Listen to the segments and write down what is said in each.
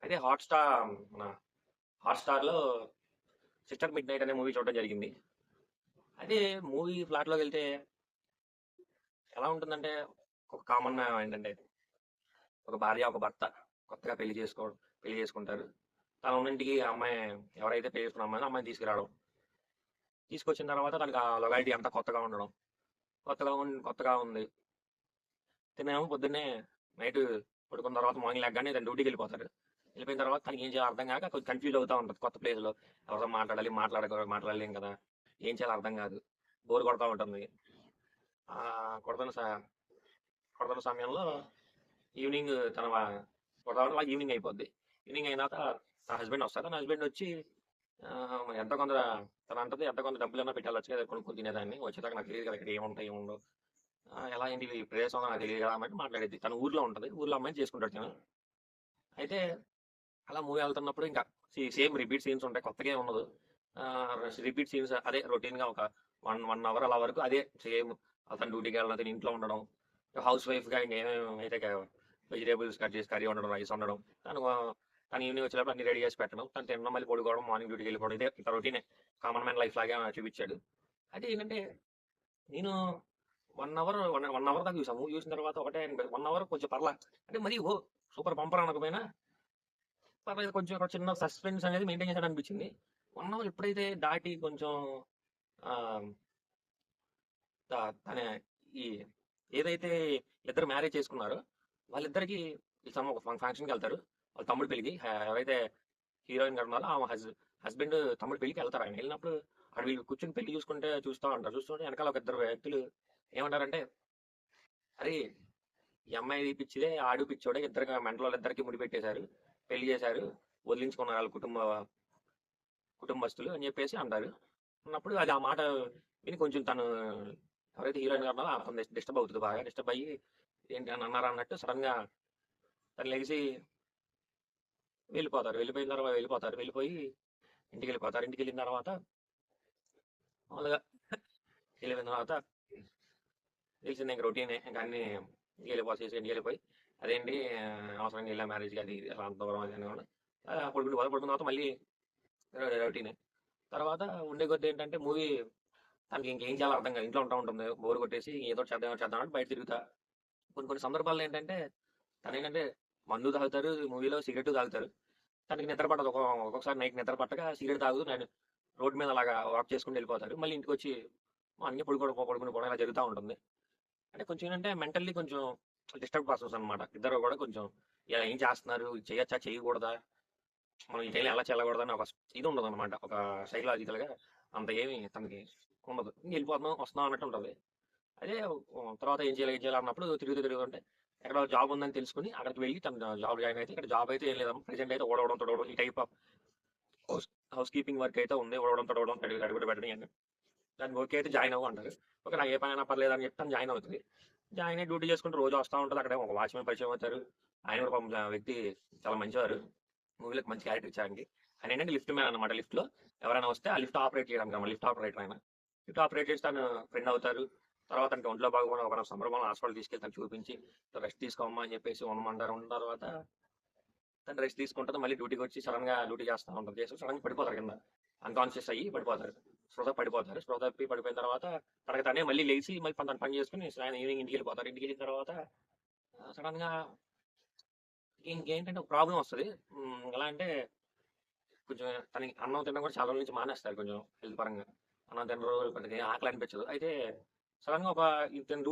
అయితే మన హాట్‌స్టార్‌లో 'sister mid night' అనే మూవీ చూడడం జరిగింది. అయితే మూవీ ప్లాట్‌లోకెళ్తే ఎలా ఉంటుందంటే, ఒక కామన్ ఏంటంటే, ఒక భార్య, ఒక భర్త కొత్తగా పెళ్లి చేసుకుంటారు. తన ఉన్నింటికి ఆ అమ్మాయి ఎవరైతే పెళ్లి చేసుకున్న అమ్మాయిని, అమ్మాయిని తీసుకురావడం. తీసుకొచ్చిన తర్వాత తనకి ఆ లొకాలిటీ అంతా కొత్తగా ఉండడం. కొత్తగా ఉంది. తినేమో పొద్దున్నే నైట్ పడుకున్న తర్వాత మార్నింగ్ లెగ్గానే తను డ్యూటీకి వెళ్ళిపోతారు. వెళ్ళిపోయిన తర్వాత తనకి ఏం చేయాలో అర్థం కాక కొంచెం కన్‌ఫ్యూజ్ అవుతా ఉంటది. కొత్త ప్లేస్‌లో ఎవరితో మాట్లాడాలి, మాట్లాడలేం కదా! ఏం చేయాలో అర్థం కాదు. బోర్ కొడతా ఉంటుంది. ఆహ్, కొడుతున్న స కొడుతున్న సమయంలో ఈవినింగ్ తన వ కొడతా ఉంటే ఈవినింగ్ అయిపోద్ది. ఈవినింగ్ అయినాక తన హస్బెండ్ వస్తారు. తన హస్బెండ్ వచ్చి ఎంతో కొంత తను అంటది ఎంతో కొంత డబ్బులన్నా పెట్టెళ్ళొచ్చు కదా! కొనుక్కొని తినేదాన్ని. వచ్చేదాకా నాకు తెలీదు కదా! ఇక్కడ ఏముంటాయి, ఏముండవు. ఎలా ఏంటి ఈ ప్రదేశం నాకు తెలీదు కదా! అన్నట్టు మాట్లాడిద్ది. తను ఊర్లో ఉంటది. ఊర్లో అమ్మాయిని చేసుకుంటాడు తను. అయితే అలా మూవీ వెళ్తున్నప్పుడు ఇంకా సేమ్ రిపీట్ సీన్స్ ఉంటాయి. కొత్తగా ఏమి ఉండదు. రిపీట్ సీన్స్ అదే రొటీన్‌గా ఒక 1 అవర్ అలా వరకు అదే సేమ్. అతను డ్యూటీకి వెళ్ళడం, అతను ఇంట్లో ఉండడం. హౌస్ వైఫ్‌గా ఇంకేమేమి అయితే వెజిటబుల్స్ కట్ చేసి కర్రీ వండడం, రైస్ వండడం. తను ఈవినింగ్ వచ్చేటప్పుడు అన్ని రెడీ చేసి పెట్టడం. తను తినడం, మళ్ళీ పడుకోవడం, మార్నింగ్ డ్యూటీకి వెళ్ళిపోవడం. ఇదే ఇంక రొటీనే. కామన్ మ్యాన్ లైఫ్ లాగే చూపించాడు. అయితే ఏంటంటే నేను 1 అవర్ దాకా చూసాను. మూవీ చూసిన తర్వాత ఒకటే 1 అవర్ కొంచెం అంటే మరీ సూపర్ బంపర్ అనకపోయినా పర్లేదు, కొంచెం ఒక చిన్న సస్పెన్స్ అనేది మెయింటైన్ చేశాడు అనిపించింది. 1 అవర్ ఎప్పుడైతే దాటి కొంచెం ఆహ్, తన ఈ ఏదైతే ఇద్దరు మ్యారేజ్ చేసుకున్నారో వాళ్ళిద్దరికీ ఒక ఫంక్షన్‌కి వెళ్తారు. వాళ్ళ తమ్ముడి పెళ్ళికి. ఎవరైతే హీరోయిన్ గారు ఉన్నారో ఆమె హస్బెండ్ తమ్ముడి పెళ్ళికి వెళ్తారు. ఆయన వెళ్ళినప్పుడు ఆడ వీళ్ళు కూర్చొని పెళ్లి చూస్తా ఉంటారు. చూస్తుంటే వెనకాల ఒక ఇద్దరు వ్యక్తులు ఏమంటారంటే, "అరే! ఈ అమ్మాయి పిచ్చిదే, ఆడు పిచ్చోడే. మెంటలోళ్ళిద్దరికీ ముడి పెట్టేశారు. పెళ్లి చేశారు. వదిలించుకున్నారు ఆళ్ళ కుటుంబస్తులు" అని చెప్పేసి అంటారు. అన్నప్పుడు అది ఆ మాట విని కొంచెం తను ఎవరైతే హీరోయిన్ గారు ఉన్నారో తను డిస్టర్బ్ అవుతది బాగా. డిస్టర్బ్ అయ్యి ఏంటి అని అన్నారా అన్నట్టు సడన్‌గా తను లెగిసి వెళ్ళిపోతారు. వెళ్ళిపోయి ఇంటికెళ్ళిపోతారు. ఇంటికెళ్ళిన తర్వాత మామూలుగా వెళ్ళిపోయిన తర్వాత తెలిసిందే ఇంక రొటీనే. ఇంక అన్నీ ఇంటికెళ్ళిపోయి అదేంటి అనవసరంగా ఎళ్ళా మ్యారేజ్‌కి అది ఇది అలా అంత దూరం అది అని కూడా పడుకున్న తర్వాత మళ్ళీ రొటీనే. తర్వాత ఉండే కొద్దీ ఏంటంటే మూవీ తనకి ఇంకేం చేయాలో అర్థం కాదు. ఇంట్లో ఉంటుంది. బోర్ కొట్టేసి ఏదో చేద్దాం అన్నట్టు బయట తిరుగుతా. కొన్ని సందర్భాల్లో ఏంటంటే తనేంటంటే మందు తాగుతారు, మూవీలో సిగరెట్టు తాగుతారు. తనకి నిద్ర పట్టదు. ఒక్కొక్కసారి నైట్ నిద్ర పట్టక సిగరెట్ తాగుతూ నేను రోడ్ మీద అలాగా వాక్ చేసుకుంటూ వెళ్ళిపోతారు. మళ్ళీ ఇంటికొచ్చి అన్నీ పడుకుని పోవడం ఇలా జరుగుతా ఉంటుంది. అంటే కొంచెం ఏంటంటే మెంటల్లీ కొంచెం డిస్టర్బ్ పర్సన్స్ అనమాట. ఇద్దరు కూడా కొంచెం ఇలా ఏం చేస్తున్నారు? చేయొచ్చా? చేయకూడదా? మనం ఈ టైంలో ఎలా చేయకూడదని ఒక ఇది ఉండదనమాట. ఒక సైకలాజికల్‌గా అంత ఏమి తనకి ఉండదు. వెళ్ళిపోతున్నాం, వస్తున్నాం అన్నట్టు ఉంటది. అదే తర్వాత ఏం చేయాలి అన్నప్పుడు తిరుగుతుంటే ఎక్కడో జాబ్ ఉందని తెలుసుకొని అక్కడికి వెళ్ళి తను జాబ్ జాయిన్ అయితే ఇక్కడ జాబ్ అయితే ఏం లేదమ్మా. ప్రెజెంట్ అయితే ఊడవడం, తుడవడం ఈ type of house house keeping work అయితే ఉంది. ఊడవడం, తుడవడం, కడుగుడు పెట్టడం ఇయన్నీ. దానికి ఓకే అయితే జాయిన్ అవ్వు అంటారు. ఓకే, నాకు ఏ పనైనా పర్లేదు అని చెప్పి తను జాయిన్ అవుతుంది. జాయిన్ అయ్యి డ్యూటీ చేసుకుంటూ రోజు వస్తా ఉంటది. అక్కడ ఒక వాచ్‌మెన్ పరిచయం అవుతారు. ఆయన కూడా పాపం వ్యక్తి చాలా మంచివారు. మూవీలోకి మంచి క్యారెక్టర్ ఇచ్చారు ఆయనకి. ఆయన ఏంటంటే లిఫ్ట్ మ్యాన్ అనమాట. లిఫ్ట్‌లో ఎవరైనా వస్తే ఆ లిఫ్ట్ ఆపరేట్ చేయడానికి అన్నమాట. లిఫ్ట్ ఆపరేటర్ ఆయన. లిఫ్ట్ ఆపరేట్ చేసి తను ఫ్రెండ్ అవుతారు. తర్వాత తనకి ఒంట్లో బాగోకుండా ఒక సందర్భంలో హాస్పిటల్ తీసుకెళ్ళి తను చూపించి రెస్ట్ తీసుకోమ్మా అని చెప్పేసి ఉండమంటారు. ఉన్న తర్వాత తను రెస్ట్ తీసుకుంటది. మళ్ళీ డ్యూటీకొచ్చి సడన్‌గా డ్యూటీ చేస్తా ఉంటది. చేసి సడన్‌గా పడిపోతారు కింద. అన్‌కాన్షియస్ అయ్యి పడిపోతారు. స్పృహ తప్పి పడిపోయిన తర్వాత తనకి తనే మళ్ళీ లెగిసి మళ్ళీ తన పని చేసుకొని సాయంత్రం ఈవినింగ్ ఇంటికెళ్ళిపోతారు. ఇంటికెళ్ళిన తర్వాత సడన్‌గా ఇంకేంటంటే ఒక ప్రాబ్లమ్ వస్తది. ఎలా అంటే కొంచెం తనకి అన్నం తినడం కూడా చాలా రోజుల నుంచి మానేస్తారు కొంచెం హెల్త్ పరంగా. అన్నం తినరు, కొద్దిగా ఆకలి అనిపించదు. అయితే సడన్‌గా ఇతను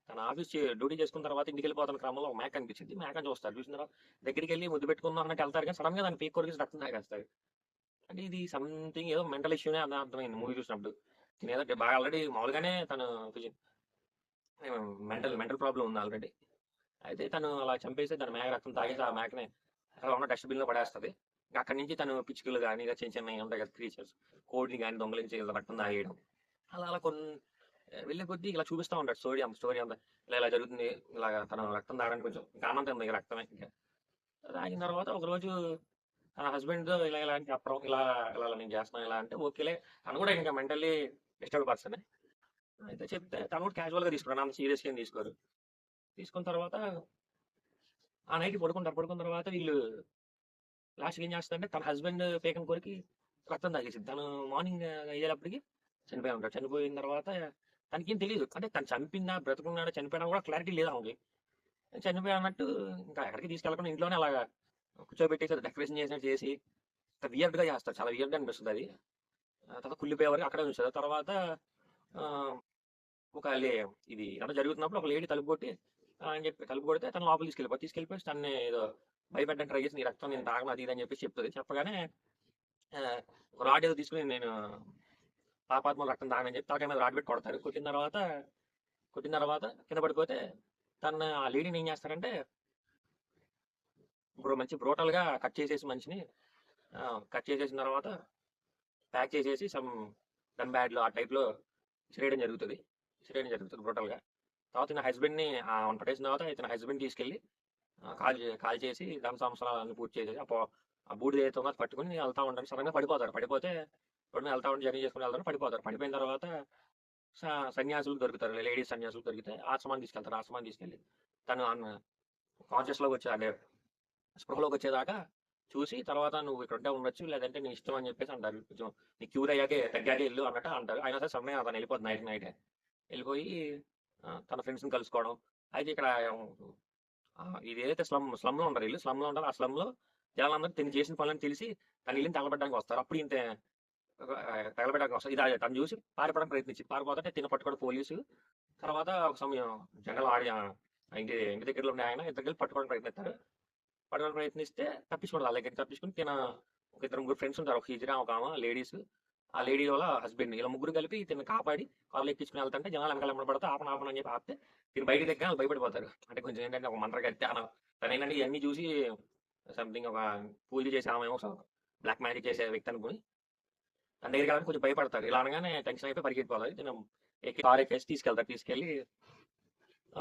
తన డ్యూటీ చేసుకున్న తర్వాత ఇంటికెళ్ళిపోతున్న క్రమంలో ఒక మేక కనిపించిద్ది. మేకని చూస్తారు. చూసిన తర్వాత దగ్గరికెళ్ళి ముద్దు పెట్టుకుందాం అన్నట్టు వెళ్తారు కానీ సడన్‌గా దాన్ని పీక కొరికేసి రక్తం తాగేస్తారు. అంటే ఇది సంథింగ్ ఏదో మెంటల్ ఇష్యూనే అని అర్థమైంది మూవీ చూసినప్పుడు. తినేదో బాగా ఆల్రెడీ మామూలుగానే తను మెంటల్ మెంటల్ ప్రాబ్లమ్ ఉంది ఆల్రెడీ. అయితే తను అలా చంపేసి దాని మేక రక్తం తాగేసి ఆ మేకని అక్కడ ఉన్న డస్ట్‌బిన్‌లో పడేస్తది. ఇంక అక్కడి నుంచి తను పిచ్చుకలు గాని, ఇలా చిన్నయి ఉంటాయి కదా క్రీచర్స్. కోడిని గాని దొంగిలించి ఇలా రక్తం తాగేయడం. అలా అలా వెళ్ళే కొద్దీ ఇలా చూపిస్తా ఉంటాడు స్టోరీ అంతా. ఇలా జరుగుతుంది. ఇలాగ తను రక్తం తాగడానికి కొంచెం ఇంక అన్నం తినదు. ఇక రక్తమే ఇంక. తాగిన తర్వాత ఒకరోజు తన హస్బెండ్‌తో ఇలా అని చెప్పడం. ఇలా నేను చేస్తున్నాను ఇలా అంటే ఓకేలే. తను కూడా ఇంకా మెంటల్లీ డిస్టర్బ్డ్ పర్సనే. అయితే చెప్తే తను కూడా క్యాజువల్‌గా తీసుకున్నాడు. అంత సీరియస్‌గా ఏం తీసుకోరు. తీసుకున్న తర్వాత ఆ నైట్ పడుకుంటారు. పడుకున్న తర్వాత వీళ్ళు లాస్ట్‌కి ఏం చేస్తదంటే తన హస్బెండ్ పేకని కొరికి రక్తం తాగేసిద్ది. తను మార్నింగ్ అయ్యేటప్పటికి చనిపోయి ఉంటాడు. చనిపోయిన తర్వాత తనకేం తెలీదు. అంటే తను చనిపోయిందా, బ్రతికున్నాడా, చనిపోయాడా కూడా క్లారిటీ లేదు ఆమెకి. చనిపోయాడన్నట్టు ఇంకా ఎక్కడికి తీసుకెళ్ళకుండా ఇంట్లోనే అలాగా కూర్చోబెట్టేసి డెకరేషన్ చేసినట్టు చేసి వియర్డ్‌గా చేస్తారు. చాలా వియర్డ్‌గా అనిపిస్తదది. తర్వాత కుళ్ళిపోయే వరకు అక్కడే ఉంచుతారు. తర్వాత ఆహ్, ఒక ఇది ఏదో జరుగుతున్నప్పుడు ఒక లేడీ తలుపు కొట్టి అని చెప్పి తలుపు కొడితే తను లోపలికి తీసుకెళ్ళిపోయి తనని ఏదో భయపెట్టడానికి ట్రై చేసి నీ రక్తం నేను తాగను అది ఇది అని చెప్పేసి చెప్తది. చెప్పగానే ఒక రాడ్ ఏదో తీసుకొని నేను పాపాత్మల రక్తం తాగనని చెప్పి తలకాయ మీద రాడ్ పెట్టి కొడతారు. కొట్టిన తర్వాత కింద పడిపోతే ఆ లేడీని ఏం చేస్తారంటే మంచి బ్రూటల్‌గా కట్ చేసేసి మనిషిని కట్ చేసేసిన తర్వాత ప్యాక్ చేసేసి సమ్ గన్ బ్యాగ్‌లో ఆ టైప్‌లో ఇసిరేయడం జరుగుతది బ్రూటల్‌గా. తర్వాత నా హస్బెండ్‌ని పడేసిన తర్వాత ఇతని హస్బెండ్ తీసుకెళ్ళి కాల్ చేసి దహన సంస్కారాలన్నీ పూర్తి చేసేసి ఆ బూడిద ఏదైతే ఉందో అది పట్టుకొని వెళ్తా ఉంటారు. సడన్‌గా పడిపోతారు. పడిపోతే రోడ్డు మీద వెళ్తా ఉంటే జర్నీ చేసుకొని వెళ్తారు. పడిపోతారు. పడిపోయిన తర్వాత సన్యాసులు దొరుకుతారు. లేడీస్ సన్యాసులు దొరికితే ఆశ్రమానికి తీసుకెళ్తారు. ఆశ్రమానికి తీసుకెళ్ళి తను కాన్షియస్‌లోకి వచ్చి అంటే స్పృహలోకి వచ్చేదాకా చూసి తర్వాత నువ్వు ఇక్కడ ఉండొచ్చు లేదంటే నీ ఇష్టం అని చెప్పేసి అంటారు. కొంచెం నీ క్యూర్ తగ్గాకే వెళ్ళు అన్నట్టు అంటారు. అయినా సరే సడన్‌గా తను వెళ్ళిపోతుంది నైటే. వెళ్ళిపోయి తన ఫ్రెండ్స్‌ని కలుసుకోవడం. అయితే ఇక్కడ ఇది ఏదైతే స్లమ్‌లో ఉంటారు వీళ్ళు. స్లమ్‌లో ఉంటారు. ఆ స్లమ్‌లో జనాలందరూ తిను చేసిన పనులని తెలిసి తన ఇల్లుని తగలబెట్టడానికి వస్తారు. అప్పుడు ఇంతే తగలబెట్టడానికి వస్తారు. ఇది తను చూసి పారిపోవడానికి ప్రయత్నించి పారిపోతుంటే తిన పట్టుకోవడం పోలీసు. తర్వాత ఒక సమయం జనరల్ ఇంటి దగ్గరలో ఉండే ఆయన ఇద్దరు పట్టుకోవడానికి ప్రయత్నిస్తే తప్పించుకోవడం వాళ్ళ దగ్గర తప్పించుకుని ఒక ఇద్దరు ముగ్గురు ఫ్రెండ్స్ ఉంటారు. ఒక హిజ్రా ఒక ఆమె లేడీస్. ఆ లేడీ వాళ్ళ హస్బెండ్ ఇలా ముగ్గురు కలిపి తిని కాపాడి కాళ్ళు ఎక్కించుకుని వెళ్తుంటే జనాలు వెనకాల పడితే ఆపన అని చెప్పి ఆపితే తిని బయట దగ్గర వాళ్ళు భయపడిపోతారు. అంటే కొంచెం ఏంటంటే ఒక మంత్ర కత్తి తను ఏంటంటే ఇవన్నీ చూసి సంథింగ్ ఒక పూజ చేసి ఆమె బ్లాక్ మ్యాజిక్ చేసే వ్యక్తి అనుకుని తన దగ్గరికి వెళ్ళడానికి కొంచెం భయపడతారు. ఇలా అనగానే టెన్షన్ అయిపోయి పరిగెత్తిపోవాలి. తిన కార్ ఎక్కేసి తీసుకెళ్ళి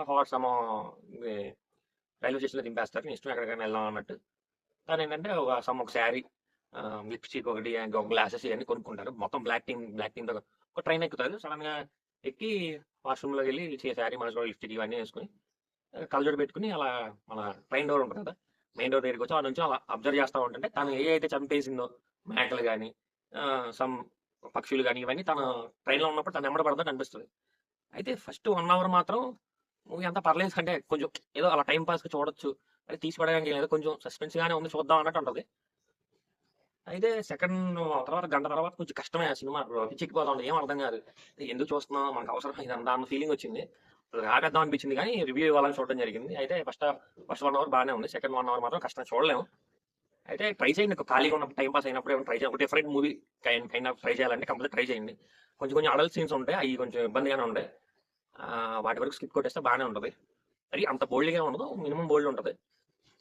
హార్స్ రైల్వే స్టేషన్లో దింపేస్తారు. నేను ఇష్టం ఎక్కడికైనా వెళ్దాం అన్నట్టు. తను ఏంటంటే ఒక శారీ లిప్స్టిక్ ఒకటి ఒక గ్లాసెస్ ఇవన్నీ కొనుక్కుంటారు. మొత్తం బ్లాక్ టీమ్తో ఒక ట్రైన్ ఎక్కుతారు. సడన్గా ఎక్కి వాష్రూమ్లోకి వెళ్ళి శారీ మనసులో లిప్స్టిక్ ఇవన్నీ వేసుకుని కళ్ళజోడు పెట్టుకుని అలా మన ట్రైన్ డోర్ ఉంటుంది కదా, మెయిన్ డోర్ దగ్గరికి వచ్చి ఆ నుంచి అలా అబ్జర్వ్ చేస్తూ ఉంటుంటే తను అయితే చంపేసిందో మేకలు కానీ సమ్ పక్షులు కానీ ఇవన్నీ తను ట్రైన్లో ఉన్నప్పుడు తను ఎమ్మడ పడతాడు అనిపిస్తుంది. అయితే ఫస్ట్ 1 అవర్ మాత్రం మూవీ అంతా పర్లేదు. అంటే కొంచెం ఏదో అలా టైం పాస్కి చూడొచ్చు. అది తీసి పడడానికి లేదు, కొంచెం సస్పెన్స్గానే ఉంది, చూద్దాం అన్నట్టు ఉంటుంది. అయితే సెకండ్ గంట తర్వాత కొంచెం కష్టమే ఆ సినిమా. పిచ్చెక్కిపోతా ఉంది, ఏం అర్థం కాదు. ఎందుకు చూస్తున్నాం, మనకు అవసరం ఇదంతా అన్న ఫీలింగ్ వచ్చింది. ఆపేద్దాం అనిపించింది కానీ రివ్యూ ఇవ్వాలని చూడడం జరిగింది. అయితే ఫస్ట్ 1 అవర్ బాగానే ఉంది. సెకండ్ 1 అవర్ మాత్రం కష్టం, చూడలేము. అయితే ట్రై చేయండి, ఖాళీగా ఉన్నప్పుడు టైం పాస్ అయినప్పుడు ఏమైనా ట్రై చేయండి. Different movie kind of try చేయాలంటే కంప్లీట్ ట్రై చేయండి. కొంచెం అడల్ట్ సీన్స్ ఉంటాయి, అవి కొంచెం ఇబ్బందిగానే ఉంటాయి. వాటి వరకు స్కిప్ కొట్టేస్తే బాగానే ఉంటుంది. మరి అంత బోల్డ్గా ఉండదు, మినిమం బోల్డ్ ఉంటుంది.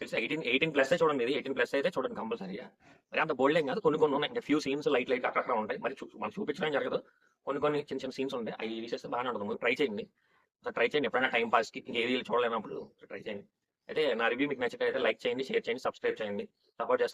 తెలిసి 18+ చూడండి. ఇది 18+ అయితే చూడండి కంపల్సరీగా. మరి అంత బోల్డ్ ఏం కాదు, కొన్ని ఉన్నాయి. ఇంకా ఫ్యూ సీన్స్ లైట్ అక్కడ ఉంటాయి. మరి మనం చూపించడం జరగదు. కొన్ని చిన్న సీన్స్ ఉంటాయి, అవి తీసేస్తే బాగానే ఉంటుంది. ట్రై చేయండి ఎప్పుడైనా టైం పాస్కి ఏది చూడలేనప్పుడు ట్రై చేయండి. అయితే నా రివ్యూ మీకు నచ్చితే లైక్ చేయండి, షేర్ చేయండి, సబ్స్క్రైబ్ చేయండి, సపోర్ట్ చేస్తాను.